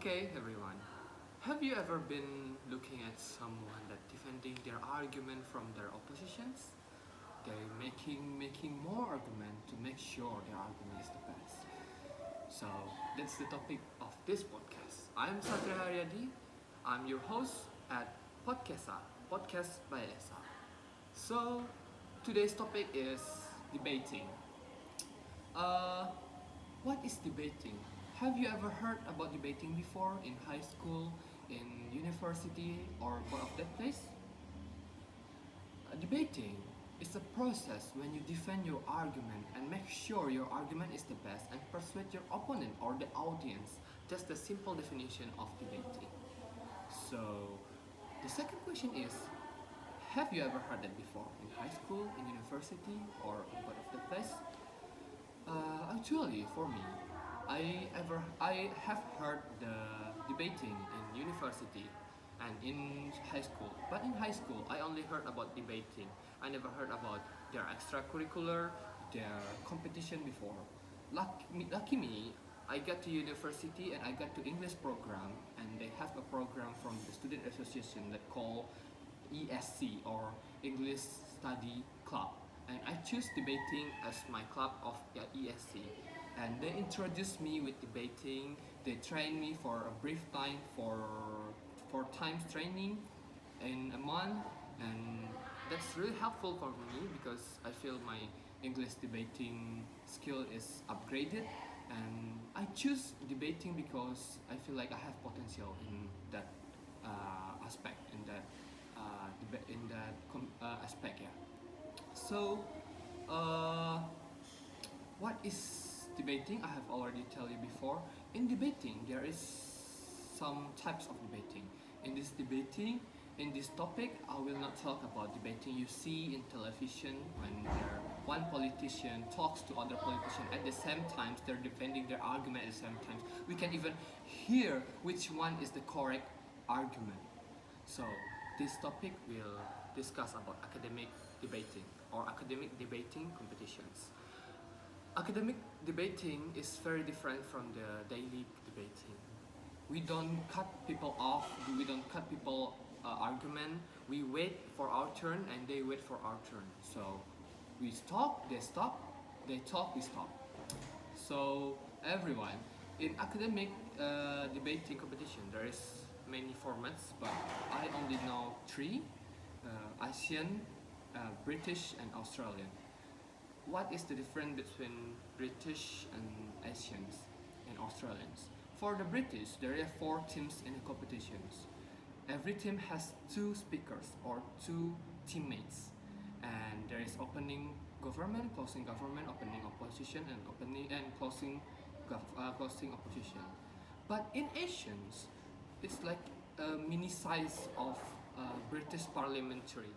Okay, everyone. Have you ever been looking at someone that defending their argument from their oppositions? They're making more argument to make sure their argument is the best. So that's the topic of this podcast. I'm Satria Hariady. I'm your host at PODCESA, Podcast by ESA. So today's topic is debating. Uh, what is debating? Have you ever heard about debating before in high school, in university, or both of that place? Debating is a process when you defend your argument and make sure your argument is the best and persuade your opponent or the audience. That's the simple definition of debating. So, the second question is, have you ever heard that before in high school, in university, or both of that place? Actually, for me, I have heard the debating in university and in high school. But in high school, I only heard about debating. I never heard about their extracurricular, their competition before. Lucky me, I got to university and I got to English program, and they have a program from the student association that called ESC or English Study Club. And I choose debating as my club of ESC. And they introduced me with debating. They trained me for a brief time for 4 times training in a month, and that's really helpful for me because I feel my English debating skill is upgraded. And I choose debating because I feel like I have potential in that aspect, aspect, yeah. So, what is debating? I have already told you before. In debating, there is some types of debating. In this topic, I will not talk about debating you see in television when one politician talks to other politician at the same time. They're defending their argument at the same time. We can even hear which one is the correct argument. So, this topic will discuss about academic debating or academic debating competitions. Academic debating is very different from the daily debating. We don't cut people off, we don't cut people argument. We wait for our turn and they wait for our turn. So we stop, they stop, they talk, we stop. So everyone, in academic debating competition, there is many formats, but I only know 3, Asian, British, and Australian. What is the difference between British and Asians and Australians? For the British, there are 4 teams in the competitions. Every team has 2 speakers or 2 teammates, and there is opening government, closing government, opening opposition, and opening and closing opposition. But in Asians, it's like a mini size of British parliamentary.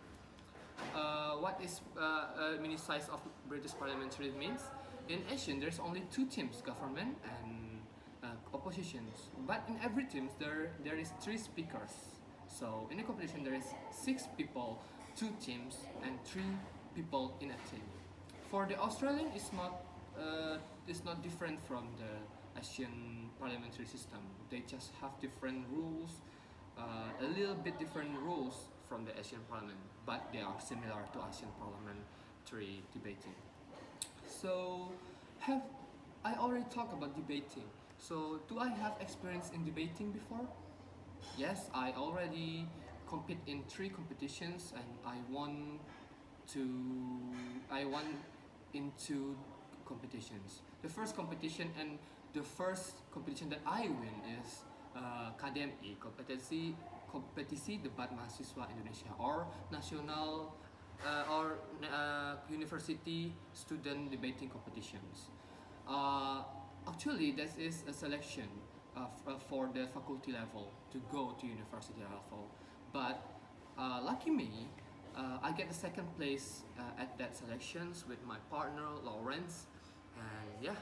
What is a mini size of British parliamentary means? In Asian, there's only 2 teams, government and oppositions. But in every team, there is 3 speakers. So in the competition, there is 6 people, 2 teams, and 3 people in a team. For the Australian, it's not different from the Asian parliamentary system. They just have different rules, a little bit different rules from the Asian Parliament, but they are similar to Asian parliamentary debating. So, I already talked about debating. So, do I have experience in debating before? Yes, I already compete in 3 competitions, and I won in 2 competitions. The first competition that I win is KDMI, Kompetisi Debat Mahasiswa Indonesia, or National University Student Debating Competitions. Actually, this is a selection for the faculty level to go to university level. But lucky me, I get the second place at that selections with my partner Lawrence, and yeah.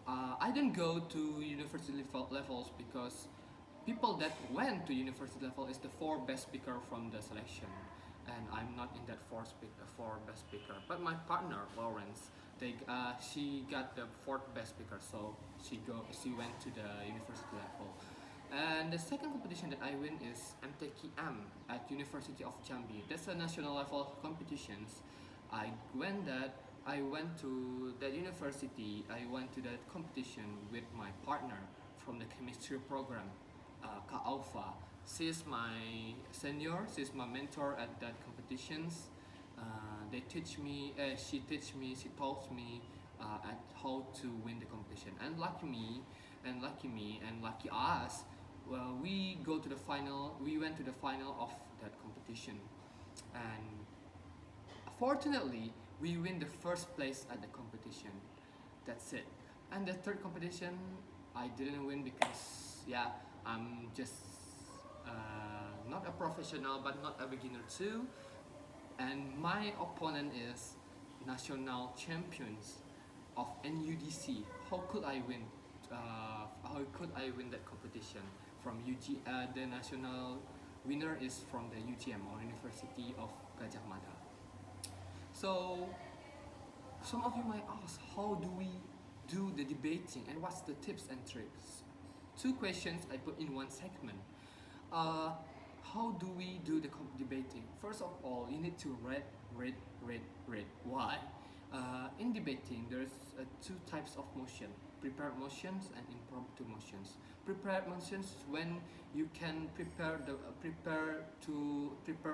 I didn't go to university levels because people that went to university level is the 4 best speaker from the selection, and I'm not in that 4 best speaker. But my partner Lawrence, she got the 4th best speaker, so she went to the university level. And the second competition that I win is MTQM at University of Jambi. That's a national level competitions. I went to that university. I went to that competition with my partner from the chemistry program, 𝐏𝐂𝐄𝐂. She's my senior. She's my mentor at that competitions. She taught me at how to win the competition. And lucky us, well, we went to the final of that competition, and fortunately we win the first place at the competition. That's it. And the third competition I didn't win because I'm just not a professional but not a beginner too, and my opponent is national champions of NUDC. How could I win that competition from UG? The national winner is from the UGM, or University of Gajah Mada. So some of you might ask, how do we do the debating and what's the tips and tricks? Two questions I put in one segment. How do we do the debating? First of all, you need to read. Why? In debating, there's two types of motion: prepared motions and impromptu motions. Prepared motions when you can prepare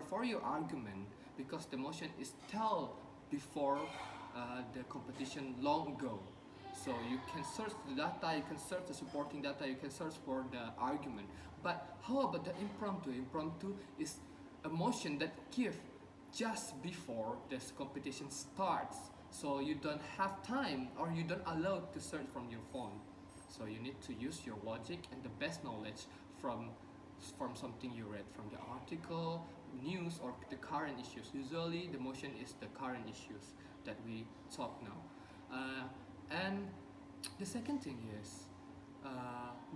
for your argument, because the motion is told before the competition long ago. So you can search the data, you can search the supporting data, you can search for the argument. But how about the impromptu? Impromptu is a motion that gives just before this competition starts. So you don't have time, or you don't allow to search from your phone. So you need to use your logic and the best knowledge from something you read from the article, news, or the current issues. Usually the motion is the current issues that we talk now. And the second thing is,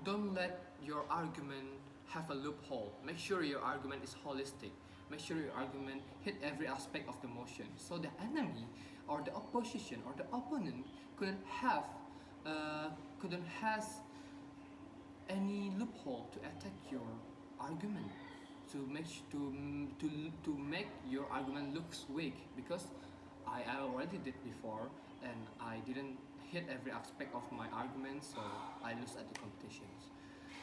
don't let your argument have a loophole. Make sure your argument is holistic. Make sure your argument hit every aspect of the motion, so the enemy or the opposition or the opponent couldn't have any loophole to attack your argument, to make your argument looks weak, because I already did before and I didn't hit every aspect of my argument, so I lose at the competitions.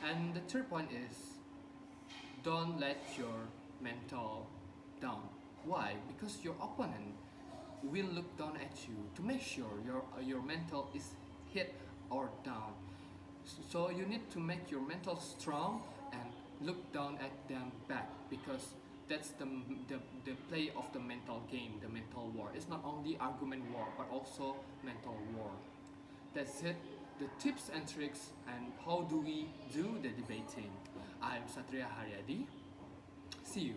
And the third point is, don't let your mental down. Why? Because your opponent will look down at you to make sure your mental is hit or down. So you need to make your mental strong and look down at them back, because that's the play of the mental game, the mental war. It's not only argument war but also mental war. That's it, the tips and tricks and how do we do the debating. I'm Satria Hariady. See you.